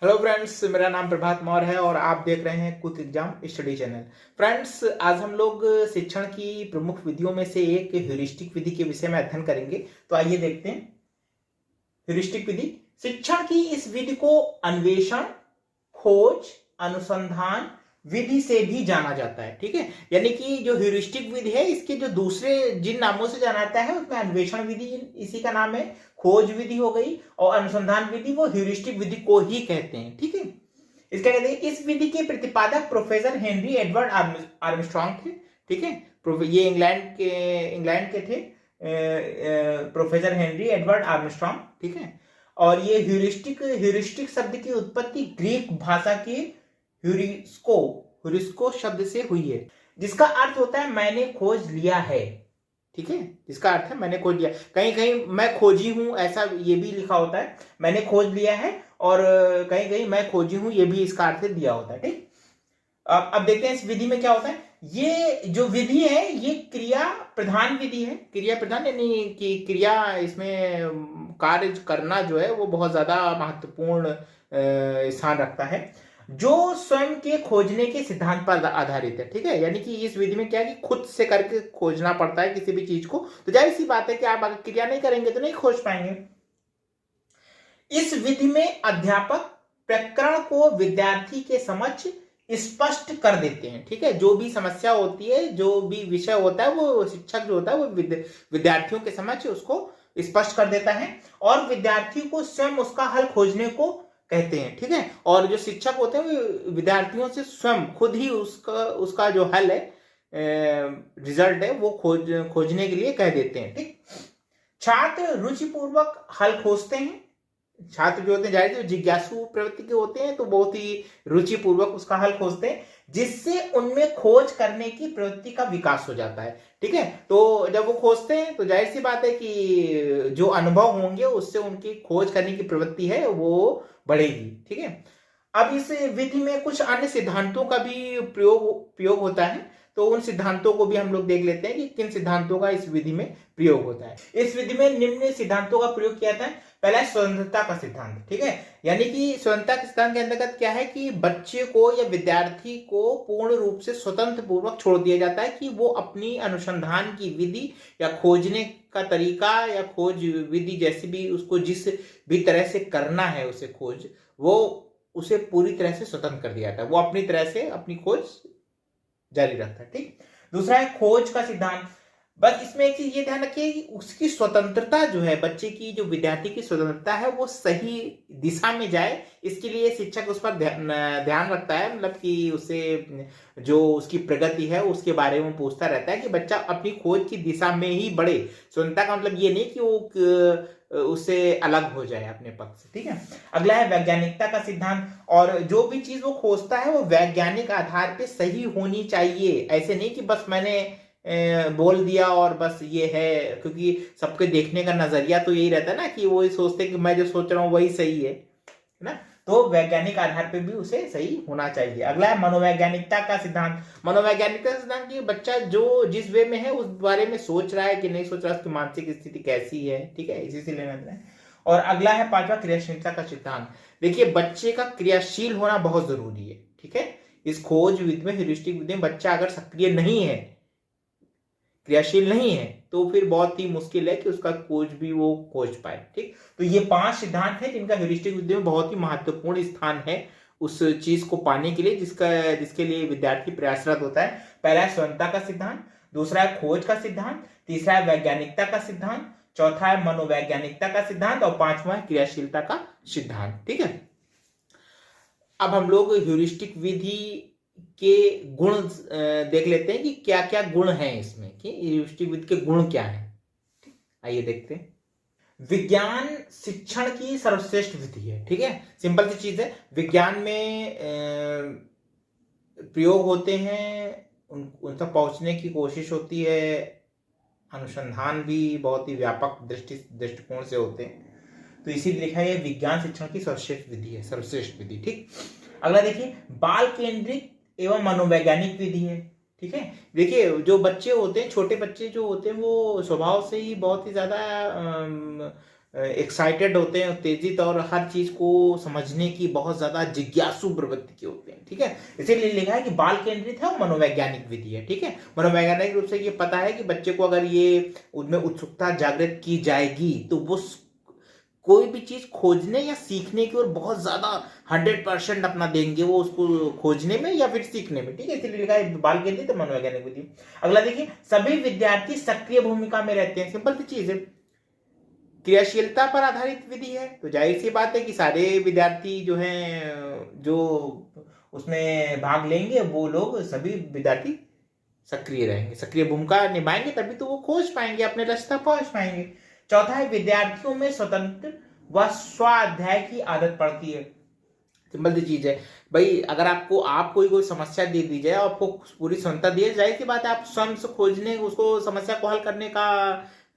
Hello friends, मेरा नाम प्रभात मौर्य है और आप देख रहे हैं quick exam study channel. Friends, आज हम लोग शिक्षण की प्रमुख विधियों में से एक ह्यूरिस्टिक विधि के विषय में अध्ययन करेंगे। तो आइए देखते हैं। ह्यूरिस्टिक विधि शिक्षण की इस विधि को अन्वेषण, खोज, अनुसंधान विधि से भी जाना जाता है। ठीक है, यानी कि जो ह्यूरिस्टिक विधि है, इसके जो दूसरे जिन नामों से जाना जाता है उसमें अन्वेषण विधि इसी का नाम है, खोज विधि हो गई, और अनुसंधान विधि वो ह्यूरिस्टिक विधि को ही कहते हैं। ठीक है, इसका कहते हैं इस विधि के प्रतिपादक प्रोफेसर हेनरी एडवर्ड आर्मस्ट्रांग थे। ठीक है, ये इंग्लैंड के थे, प्रोफेसर हेनरी एडवर्ड आर्मस्ट्रांग। ठीक है, और ये ह्यूरिस्टिक शब्द की उत्पत्ति ग्रीक भाषा के ह्यूरिस्को शब्द से हुई है, जिसका अर्थ होता है मैंने खोज लिया है। ठीक है, जिसका अर्थ है मैंने खोज लिया। कहीं कहीं मैं खोजी हूं, ऐसा ये भी लिखा होता है, मैंने खोज लिया है, और कहीं कहीं मैं खोजी हूं, ये भी इसका अर्थ दिया होता है। ठीक, अब देखते हैं इस विधि में क्या होता है। ये जो विधि है ये क्रिया प्रधान विधि है। क्रिया प्रधान यानी कि क्रिया, इसमें कार्य करना जो है वो बहुत ज्यादा महत्वपूर्ण स्थान रखता है, जो स्वयं के खोजने के सिद्धांत पर आधारित है। ठीक है, यानी कि इस विधि में क्या है कि खुद से करके खोजना पड़ता है किसी भी चीज को। तो जाहिर सी बात है कि आप अगर क्रिया नहीं करेंगे तो नहीं खोज पाएंगे। इस विधि में अध्यापक प्रकरण को विद्यार्थी के समक्ष स्पष्ट कर देते हैं। ठीक है, जो भी समस्या होती है, जो भी विषय होता है, वो शिक्षक जो होता है वो विद्यार्थियों के समक्ष उसको स्पष्ट कर देता है, और विद्यार्थी को स्वयं उसका हल खोजने को कहते हैं। ठीक है, और जो शिक्षक होते हैं वो विद्यार्थियों से स्वयं खुद ही उसका जो हल है, रिजल्ट है, वो खोजने के लिए कह देते हैं। ठीक, छात्र रुचिपूर्वक हल खोजते हैं। छात्र जो होते हैं जाहिर है जिज्ञासु प्रवृत्ति के होते हैं, तो बहुत ही रुचिपूर्वक उसका हल खोजते हैं, जिससे उनमें खोज करने की प्रवृत्ति का विकास हो जाता है। ठीक है, तो जब वो खोजते हैं तो जाहिर सी बात है कि जो अनुभव होंगे उससे उनकी खोज करने की प्रवृत्ति है वो बढ़ेगी। ठीक है, अब इस विधि में कुछ अन्य सिद्धांतों का भी प्रयोग होता है, तो उन सिद्धांतों को भी हम लोग देख लेते हैं कि किन सिद्धांतों का इस विधि में प्रयोग होता है। इस विधि में निम्न सिद्धांतों का प्रयोग किया जाता है। पहला है स्वतंत्रता का सिद्धांत। ठीक है, यानी कि स्वतंत्रता के सिद्धांत के अंतर्गत क्या है कि बच्चे को या विद्यार्थी को पूर्ण रूप से स्वतंत्र पूर्वक छोड़ दिया जाता है कि वो अपनी अनुसंधान की विधि या खोजने का तरीका या खोज विधि जैसी भी उसको जिस भी तरह से करना है उसे खोज, वो उसे पूरी तरह से स्वतंत्र कर दिया जाता है, वो अपनी तरह से अपनी खोज जारी रखता है। ठीक, दूसरा है खोज का सिद्धांत। बस इसमें एक चीज ये ध्यान रखिए कि उसकी स्वतंत्रता जो है, बच्चे की जो विद्यार्थी की स्वतंत्रता है वो सही दिशा में जाए, इसके लिए शिक्षक उस पर ध्यान रखता है। मतलब कि उसे जो उसकी प्रगति है उसके बारे में पूछता रहता है कि बच्चा अपनी खोज की दिशा में ही बढ़े। स्वतंत्रता का मतलब ये नहीं कि वो उससे अलग हो जाए अपने पद से। ठीक है, अगला है वैज्ञानिकता का सिद्धांत। और जो भी चीज वो खोजता है वो वैज्ञानिक आधार पे सही होनी चाहिए। ऐसे नहीं कि बस मैंने बोल दिया और बस ये है, क्योंकि सबके देखने का नजरिया तो यही रहता है ना कि वो ही सोचते हैं कि मैं जो सोच रहा हूँ वही सही है ना। तो वैज्ञानिक आधार पे भी उसे सही होना चाहिए। अगला है मनोवैज्ञानिकता का सिद्धांत। मनोवैज्ञानिकता का सिद्धांत कि बच्चा जो जिस वे में है उस बारे में सोच रहा है कि नहीं सोच रहा, उसकी मानसिक स्थिति कैसी है। ठीक है, इसी से लेना देना है। और अगला है पांचवा क्रियाशीलता का सिद्धांत। देखिए, बच्चे का क्रियाशील होना बहुत जरूरी है। ठीक है, इस खोज विधि में, ह्यूरिस्टिक विधि में बच्चा अगर सक्रिय नहीं है, क्रियाशील नहीं है, तो फिर बहुत ही मुश्किल है कि उसका खोज भी वो खोज पाए। ठीक, तो ये 5 सिद्धांत हैं जिनका ह्यूरिस्टिक विधि में बहुत ही महत्वपूर्ण स्थान है उस चीज को पाने के लिए जिसके लिए विद्यार्थी प्रयासरत होता है। पहला है स्वतंत्रता का सिद्धांत, दूसरा है खोज का सिद्धांत, तीसरा है वैज्ञानिकता का सिद्धांत, चौथा है मनोवैज्ञानिकता का सिद्धांत, और पांचवा है क्रियाशीलता का सिद्धांत। ठीक है, अब हम लोग ह्यूरिस्टिक विधि के गुण देख लेते हैं कि क्या क्या गुण हैं इसमें, कि ह्यूरिस्टिक विधि के गुण क्या हैं। आइए देखते हैं। विज्ञान शिक्षण की सर्वश्रेष्ठ विधि है। ठीक है, सिंपल सी चीज है। विज्ञान में प्रयोग होते हैं, उन तक पहुंचने की कोशिश होती है, अनुसंधान भी बहुत ही व्यापक दृष्टिकोण से होते हैं, तो इसीलिए लिखा है विज्ञान शिक्षण की सर्वश्रेष्ठ विधि है, सर्वश्रेष्ठ विधि। ठीक, अगला देखिए, बाल केंद्रित एवं मनोवैज्ञानिक विधि है। ठीक है, देखिए जो बच्चे होते हैं, छोटे बच्चे जो होते हैं, वो स्वभाव से ही बहुत ही ज्यादा एक्साइटेड होते हैं, उत्तेजित और हर चीज को समझने की बहुत ज्यादा जिज्ञासु प्रवृत्ति के होते हैं। ठीक है, इसीलिए लिखा है कि बाल केंद्रित है और मनोवैज्ञानिक विधि है। ठीक है, मनोवैज्ञानिक रूप से ये पता है कि बच्चे को अगर ये उनमें उत्सुकता जागृत की जाएगी तो वो कोई भी चीज खोजने या सीखने की ओर बहुत ज्यादा 100% अपना देंगे, वो उसको खोजने में या फिर सीखने में। ठीक है, इसलिए लिखा है बाल केंद्रित मनोवैज्ञानिक विधि। अगला देखिए, सभी विद्यार्थी सक्रिय भूमिका में रहते हैं। सिंपल सी चीज है, क्रियाशीलता पर आधारित विधि है, तो जाहिर सी बात है कि सारे विद्यार्थी जो हैं जो उसमें भाग लेंगे वो लोग सभी विद्यार्थी सक्रिय रहेंगे, सक्रिय भूमिका निभाएंगे, तभी तो वो खोज पाएंगे, अपने लक्ष्य तक पहुंच पाएंगे। चौथा है, विद्यार्थियों में स्वतंत्र व स्वाध्याय की आदत पड़ती है। सिंपल सी चीज है भाई, अगर आप कोई समस्या दे दी जाए, आपको पूरी स्वतंत्रता दी जाए की बात है, आप स्वयं से खोजने उसको समस्या को हल करने का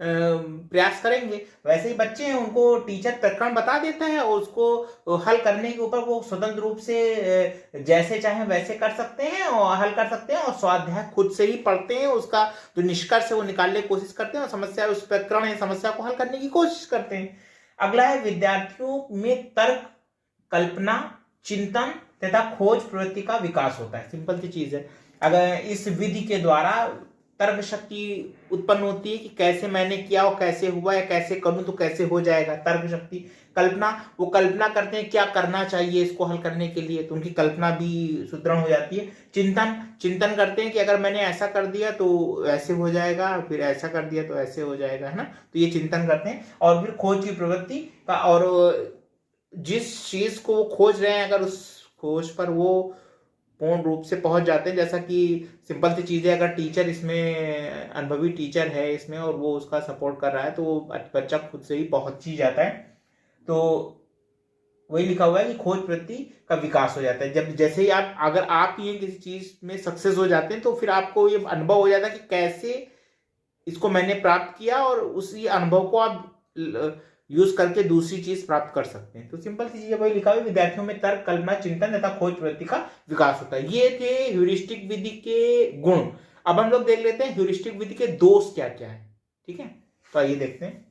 प्रयास करेंगे। वैसे ही बच्चे हैं, उनको टीचर प्रकरण बता देता है और उसको हल करने के ऊपर वो स्वतंत्र रूप से जैसे चाहे वैसे कर सकते हैं और हल कर सकते हैं, और स्वाध्याय खुद से ही पढ़ते हैं, उसका जो निष्कर्ष है वो निकालने की कोशिश करते हैं और समस्या उस प्रकरण है समस्या को हल करने की कोशिश करते हैं। अगला है, विद्यार्थियों में तर्क, कल्पना, चिंतन तथा खोज प्रवृत्ति का विकास होता है। सिंपल सी चीज है, अगर इस विधि के द्वारा तर्क शक्ति उत्पन्न होती है कि कैसे मैंने किया और कैसे हुआ, या कैसे करूं तो कैसे हो जाएगा, तर्क शक्ति। कल्पना, वो कल्पना करते हैं क्या करना चाहिए इसको हल करने के लिए, तो उनकी कल्पना भी सुदृढ़ हो जाती है। चिंतन करते हैं कि अगर मैंने ऐसा कर दिया तो ऐसे हो जाएगा, फिर ऐसा कर दिया तो ऐसे हो जाएगा, है ना, तो ये चिंतन करते हैं। और फिर खोज की प्रवृत्ति का, और जिस चीज को वो खोज रहे हैं अगर उस खोज पर वो पूर्ण रूप से पहुंच जाते हैं, जैसा कि सिंपल सी चीज है, अगर टीचर इसमें अनुभवी टीचर है इसमें और वो उसका सपोर्ट कर रहा है तो बच्चा खुद से ही पहुंच ही जाता है। तो वही लिखा हुआ है कि खोज प्रवृत्ति का विकास हो जाता है। जब जैसे ही अगर आप ये किसी चीज में सक्सेस हो जाते हैं तो फिर आपको ये अनुभव हो जाता है कि कैसे इसको मैंने प्राप्त किया, और उसी अनुभव को आप यूज करके दूसरी चीज प्राप्त कर सकते हैं। तो सिंपल सी चीज वही लिखा हुआ, विद्यार्थियों में तर्क, कल्पना, चिंतन तथा खोज प्रवृत्ति का विकास होता है। ये थे ह्यूरिस्टिक विधि के गुण। अब हम लोग देख लेते हैं ह्यूरिस्टिक विधि के दोष क्या क्या है। ठीक है, तो आइए देखते हैं।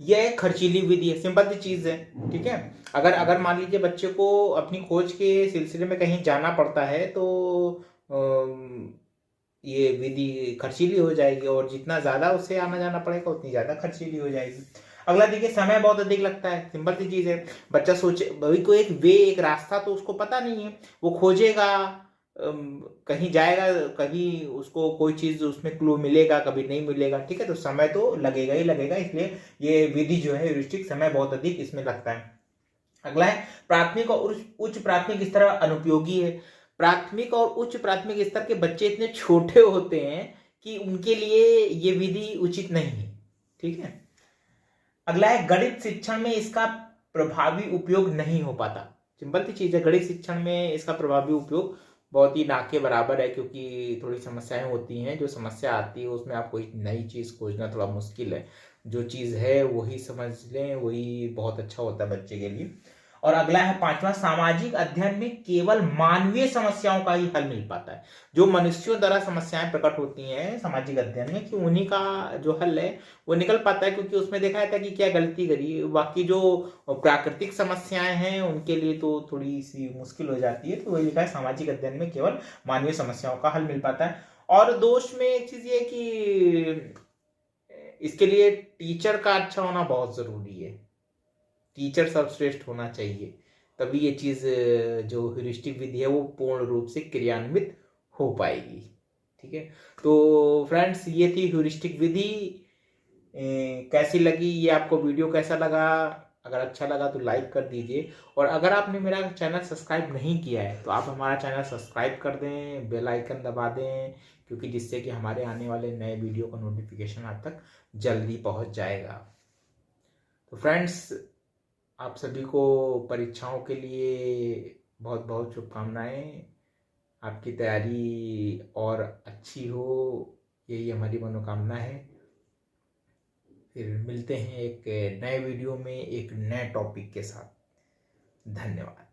यह खर्चीली विधि है, सिंपल सी चीज है। ठीक है, अगर मान लीजिए बच्चे को अपनी खोज के सिलसिले में कहीं जाना पड़ता है तो ये विधि खर्चीली हो जाएगी, और जितना ज्यादा उसे आना जाना पड़ेगा उतनी ज्यादा खर्चीली हो जाएगी। अगला देखिए, समय बहुत अधिक लगता है। सिंपल सी चीज है, बच्चा सोचे भाई कोई एक रास्ता तो उसको पता नहीं है, वो खोजेगा, कहीं जाएगा, कहीं उसको कोई चीज उसमें क्लू मिलेगा, कभी नहीं मिलेगा। ठीक है, तो समय तो लगेगा ही लगेगा, इसलिए ये विधि जो है ह्यूरिस्टिक, समय बहुत अधिक इसमें लगता है। अगला है, प्राथमिक और उच्च प्राथमिक स्तर अनुपयोगी है। प्राथमिक और उच्च प्राथमिक स्तर के बच्चे इतने छोटे होते हैं कि उनके लिए ये विधि उचित नहीं है। ठीक है, अगला है, गणित शिक्षण में इसका प्रभावी उपयोग नहीं हो पाता। सिंपल सी चीज है, गणित शिक्षण में इसका प्रभावी उपयोग बहुत ही ना के बराबर है, क्योंकि थोड़ी समस्याएं होती हैं, जो समस्या आती है उसमें आप कोई नई चीज खोजना थोड़ा मुश्किल है, जो चीज है वही समझ लें, वही बहुत अच्छा होता है बच्चे के लिए। और अगला है पांचवा, सामाजिक अध्ययन में केवल मानवीय समस्याओं का ही हल मिल पाता है। जो मनुष्यों द्वारा समस्याएं प्रकट होती हैं सामाजिक अध्ययन में, कि उन्हीं का जो हल है वो निकल पाता है, क्योंकि उसमें देखा जाता है कि क्या गलती करी, बाकी जो प्राकृतिक समस्याएं हैं उनके लिए तो थोड़ी सी मुश्किल हो जाती है। तो वही लिखा है, सामाजिक अध्ययन में केवल मानवीय समस्याओं का हल मिल पाता है। और दोष में एक चीज ये कि इसके लिए टीचर का अच्छा होना बहुत जरूरी है, टीचर सर्वश्रेष्ठ होना चाहिए, तभी ये चीज जो ह्यूरिस्टिक विधि है वो पूर्ण रूप से क्रियान्वित हो पाएगी। ठीक है, तो फ्रेंड्स ये थी ह्यूरिस्टिक विधि। कैसी लगी ये आपको वीडियो, कैसा लगा? अगर अच्छा लगा तो लाइक कर दीजिए, और अगर आपने मेरा चैनल सब्सक्राइब नहीं किया है तो आप हमारा चैनल सब्सक्राइब कर दें, बेल आइकन दबा दें, क्योंकि जिससे कि हमारे आने वाले नए वीडियो का नोटिफिकेशन आप तक जल्दी पहुंच जाएगा। तो फ्रेंड्स, आप सभी को परीक्षाओं के लिए बहुत बहुत शुभकामनाएं, आपकी तैयारी और अच्छी हो, यही हमारी मनोकामना है। फिर मिलते हैं एक नए वीडियो में एक नए टॉपिक के साथ। धन्यवाद।